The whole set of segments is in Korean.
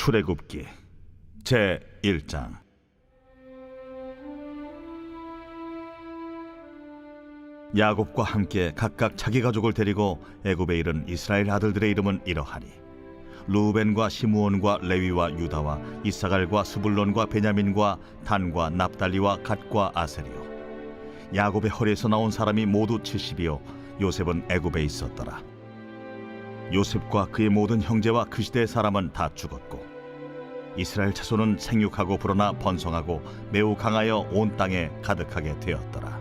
출애굽기 제1장. 야곱과 함께 각각 자기 가족을 데리고 애굽에 이른 이스라엘 아들들의 이름은 이러하니 루벤과 시므온과 레위와 유다와 이사갈과 스불론과 베냐민과 단과 납달리와 갓과 아셀이요. 야곱의 허리에서 나온 사람이 모두 70이요 요셉은 애굽에 있었더라. 요셉과 그의 모든 형제와 그 시대의 사람은 다 죽었고 이스라엘 자손은 생육하고 불어나 번성하고 매우 강하여 온 땅에 가득하게 되었더라.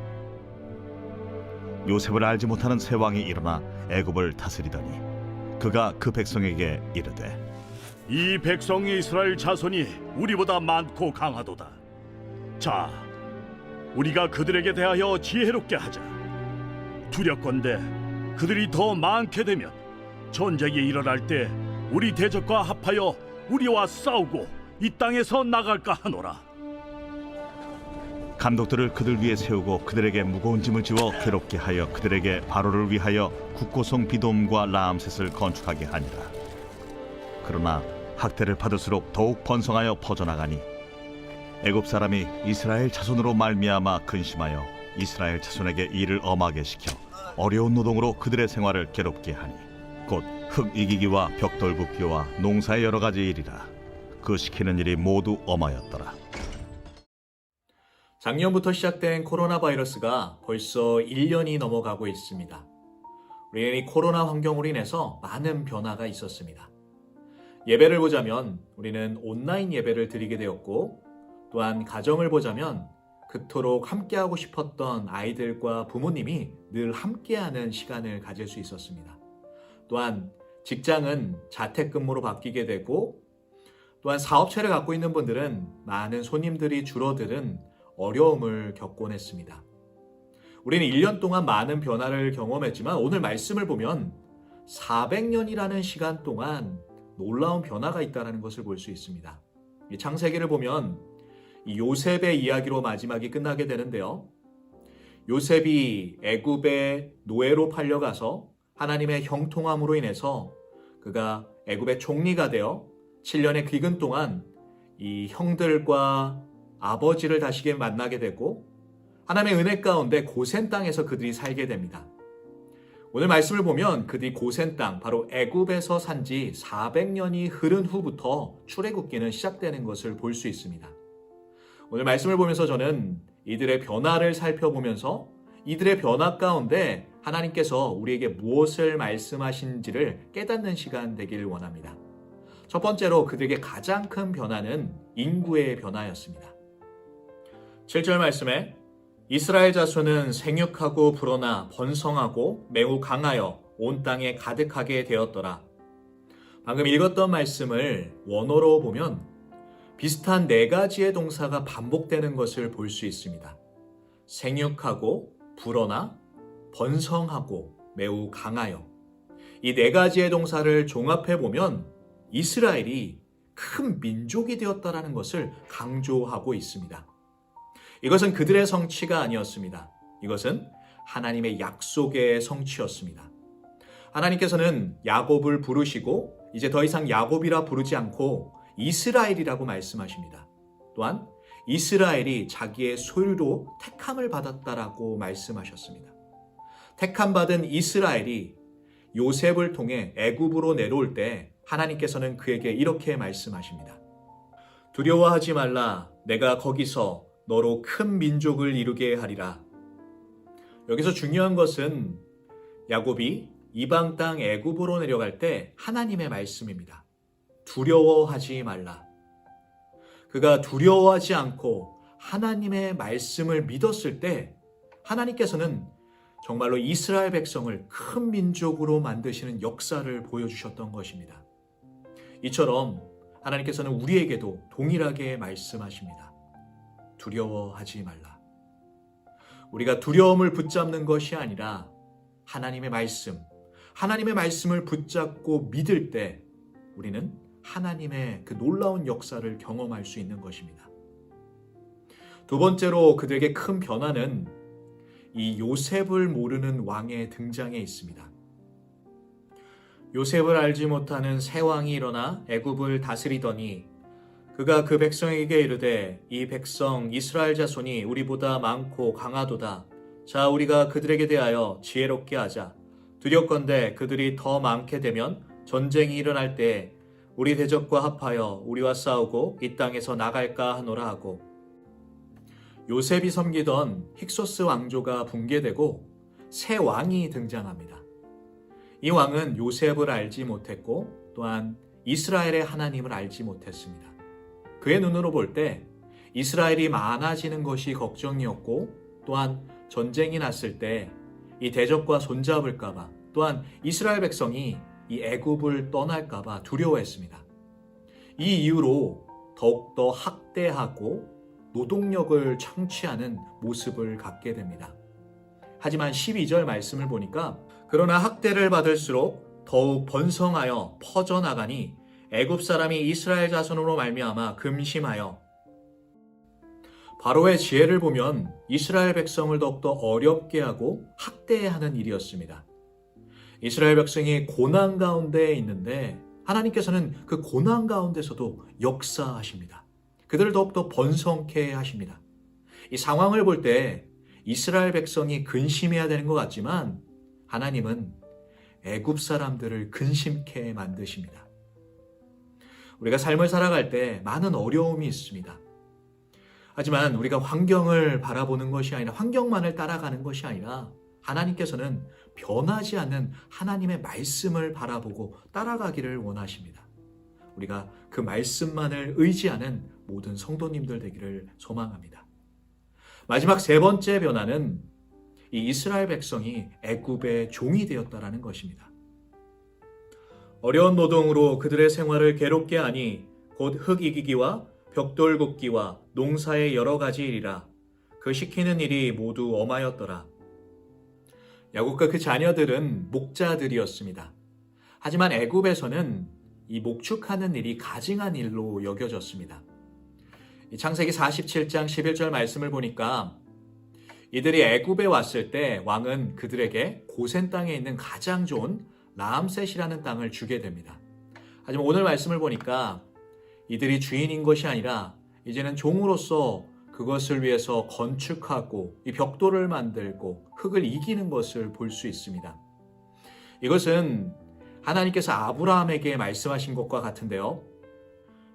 요셉을 알지 못하는 새 왕이 일어나 애굽을 다스리더니 그가 그 백성에게 이르되, 이 백성의 이스라엘 자손이 우리보다 많고 강하도다. 자, 우리가 그들에게 대하여 지혜롭게 하자. 두렵건대 그들이 더 많게 되면 전쟁이 일어날 때 우리 대적과 합하여 우리와 싸우고 이 땅에서 나갈까 하노라. 감독들을 그들 위에 세우고 그들에게 무거운 짐을 지워 괴롭게 하여 그들에게 바로를 위하여 국고성 비돔과 라암셋을 건축하게 하니라. 그러나 학대를 받을수록 더욱 번성하여 퍼져나가니 애굽 사람이 이스라엘 자손으로 말미암아 근심하여 이스라엘 자손에게 일을 엄하게 시켜 어려운 노동으로 그들의 생활을 괴롭게 하니 곧 흙 이기기와 벽돌 굽기와 농사의 여러 가지 일이라. 그 시키는 일이 모두 엄하였더라. 작년부터 시작된 코로나 바이러스가 벌써 1년이 넘어가고 있습니다. 우리는 이 코로나 환경으로 인해서 많은 변화가 있었습니다. 예배를 보자면 우리는 온라인 예배를 드리게 되었고, 또한 가정을 보자면 그토록 함께하고 싶었던 아이들과 부모님이 늘 함께하는 시간을 가질 수 있었습니다. 또한 직장은 자택근무로 바뀌게 되고, 또한 사업체를 갖고 있는 분들은 많은 손님들이 줄어드는 어려움을 겪곤 했습니다. 우리는 1년 동안 많은 변화를 경험했지만 오늘 말씀을 보면 400년이라는 시간 동안 놀라운 변화가 있다는 것을 볼 수 있습니다. 이 창세기를 보면 이 요셉의 이야기로 마지막이 끝나게 되는데요. 요셉이 애굽의 노예로 팔려가서 하나님의 형통함으로 인해서 그가 애굽의 총리가 되어 7년의 기근 동안 이 형들과 아버지를 다시 만나게 되고 하나님의 은혜 가운데 고센 땅에서 그들이 살게 됩니다. 오늘 말씀을 보면 그들이 고센 땅, 바로 애굽에서 산 지 400년이 흐른 후부터 출애굽기는 시작되는 것을 볼 수 있습니다. 오늘 말씀을 보면서 저는 이들의 변화를 살펴보면서 이들의 변화 가운데 하나님께서 우리에게 무엇을 말씀하신지를 깨닫는 시간 되기를 원합니다. 첫 번째로 그들에게 가장 큰 변화는 인구의 변화였습니다. 7절 말씀에 이스라엘 자손은 생육하고 불어나 번성하고 매우 강하여 온 땅에 가득하게 되었더라. 방금 읽었던 말씀을 원어로 보면 비슷한 4가지의 동사가 반복되는 것을 볼 수 있습니다. 생육하고 불어나 번성하고 매우 강하여. 이 4가지의 동사를 종합해 보면 이스라엘이 큰 민족이 되었다라는 것을 강조하고 있습니다. 이것은 그들의 성취가 아니었습니다. 이것은 하나님의 약속의 성취였습니다. 하나님께서는 야곱을 부르시고 이제 더 이상 야곱이라 부르지 않고 이스라엘이라고 말씀하십니다. 또한 이스라엘이 자기의 소유로 택함을 받았다라고 말씀하셨습니다. 택함받은 이스라엘이 요셉을 통해 애굽으로 내려올 때 하나님께서는 그에게 이렇게 말씀하십니다. 두려워하지 말라. 내가 거기서 너로 큰 민족을 이루게 하리라. 여기서 중요한 것은 야곱이 이방 땅 애굽으로 내려갈 때 하나님의 말씀입니다. 두려워하지 말라. 그가 두려워하지 않고 하나님의 말씀을 믿었을 때 하나님께서는 정말로 이스라엘 백성을 큰 민족으로 만드시는 역사를 보여주셨던 것입니다. 이처럼 하나님께서는 우리에게도 동일하게 말씀하십니다. 두려워하지 말라. 우리가 두려움을 붙잡는 것이 아니라 하나님의 말씀을 붙잡고 믿을 때 우리는 하나님의 그 놀라운 역사를 경험할 수 있는 것입니다. 두 번째로 그들에게 큰 변화는 이 요셉을 모르는 왕의 등장에 있습니다. 요셉을 알지 못하는 새 왕이 일어나 애굽을 다스리더니 그가 그 백성에게 이르되 이 백성 이스라엘 자손이 우리보다 많고 강하도다. 자, 우리가 그들에게 대하여 지혜롭게 하자. 두렵건대 그들이 더 많게 되면 전쟁이 일어날 때 우리 대적과 합하여 우리와 싸우고 이 땅에서 나갈까 하노라 하고, 요셉이 섬기던 힉소스 왕조가 붕괴되고 새 왕이 등장합니다. 이 왕은 요셉을 알지 못했고 또한 이스라엘의 하나님을 알지 못했습니다. 그의 눈으로 볼 때 이스라엘이 많아지는 것이 걱정이었고 또한 전쟁이 났을 때 이 대적과 손잡을까봐, 또한 이스라엘 백성이 이 애굽을 떠날까봐 두려워했습니다. 이 이유로 더욱더 학대하고 노동력을 청취하는 모습을 갖게 됩니다. 하지만 12절 말씀을 보니까 그러나 학대를 받을수록 더욱 번성하여 퍼져나가니 애굽 사람이 이스라엘 자손으로 말미암아 금심하여, 바로의 지혜를 보면 이스라엘 백성을 더욱더 어렵게 하고 학대하는 일이었습니다. 이스라엘 백성이 고난 가운데 있는데 하나님께서는 그 고난 가운데서도 역사하십니다. 그들을 더욱더 번성케 하십니다. 이 상황을 볼 때 이스라엘 백성이 근심해야 되는 것 같지만 하나님은 애굽 사람들을 근심케 만드십니다. 우리가 삶을 살아갈 때 많은 어려움이 있습니다. 하지만 우리가 환경을 바라보는 것이 아니라, 환경만을 따라가는 것이 아니라 하나님께서는 변하지 않는 하나님의 말씀을 바라보고 따라가기를 원하십니다. 우리가 그 말씀만을 의지하는 모든 성도님들 되기를 소망합니다. 마지막 세 번째 변화는 이 이스라엘 백성이 애굽의 종이 되었다라는 것입니다. 어려운 노동으로 그들의 생활을 괴롭게 하니 곧 흙 이기기와 벽돌 굽기와 농사의 여러 가지 일이라. 그 시키는 일이 모두 엄하였더라. 야곱과 그 자녀들은 목자들이었습니다. 하지만 애굽에서는 이 목축하는 일이 가증한 일로 여겨졌습니다. 창세기 47장 11절 말씀을 보니까 이들이 애굽에 왔을 때 왕은 그들에게 고센 땅에 있는 가장 좋은 라암셋이라는 땅을 주게 됩니다. 하지만 오늘 말씀을 보니까 이들이 주인인 것이 아니라 이제는 종으로서 그것을 위해서 건축하고 이 벽돌을 만들고 흙을 이기는 것을 볼 수 있습니다. 이것은 하나님께서 아브라함에게 말씀하신 것과 같은데요.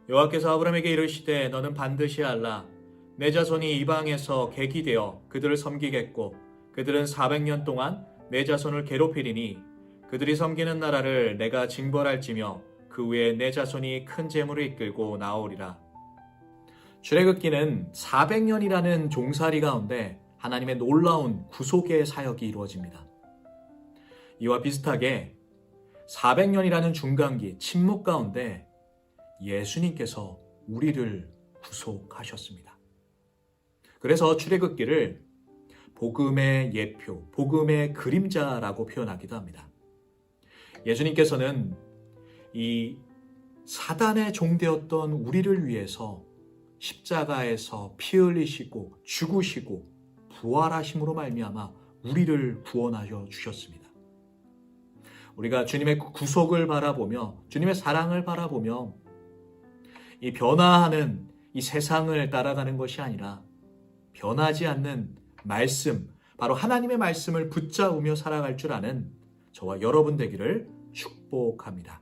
여호와께서 아브라함에게 이르시되 너는 반드시 알라. 내 자손이 이방에서 객이 되어 그들을 섬기겠고 그들은 400년 동안 내 자손을 괴롭히리니 그들이 섬기는 나라를 내가 징벌할지며 그 후에 내 자손이 큰 재물을 이끌고 나오리라. 출애굽기는 400년이라는 종살이 가운데 하나님의 놀라운 구속의 사역이 이루어집니다. 이와 비슷하게 400년이라는 중간기 침묵 가운데 예수님께서 우리를 구속하셨습니다. 그래서 출애굽기를 복음의 예표, 복음의 그림자라고 표현하기도 합니다. 예수님께서는 이 사단의 종되었던 우리를 위해서 십자가에서 피 흘리시고 죽으시고 부활하심으로 말미암아 우리를 구원하여 주셨습니다. 우리가 주님의 구속을 바라보며 주님의 사랑을 바라보며 이 변화하는 이 세상을 따라가는 것이 아니라 변하지 않는 말씀, 바로 하나님의 말씀을 붙잡으며 살아갈 줄 아는 저와 여러분 되기를 축복합니다.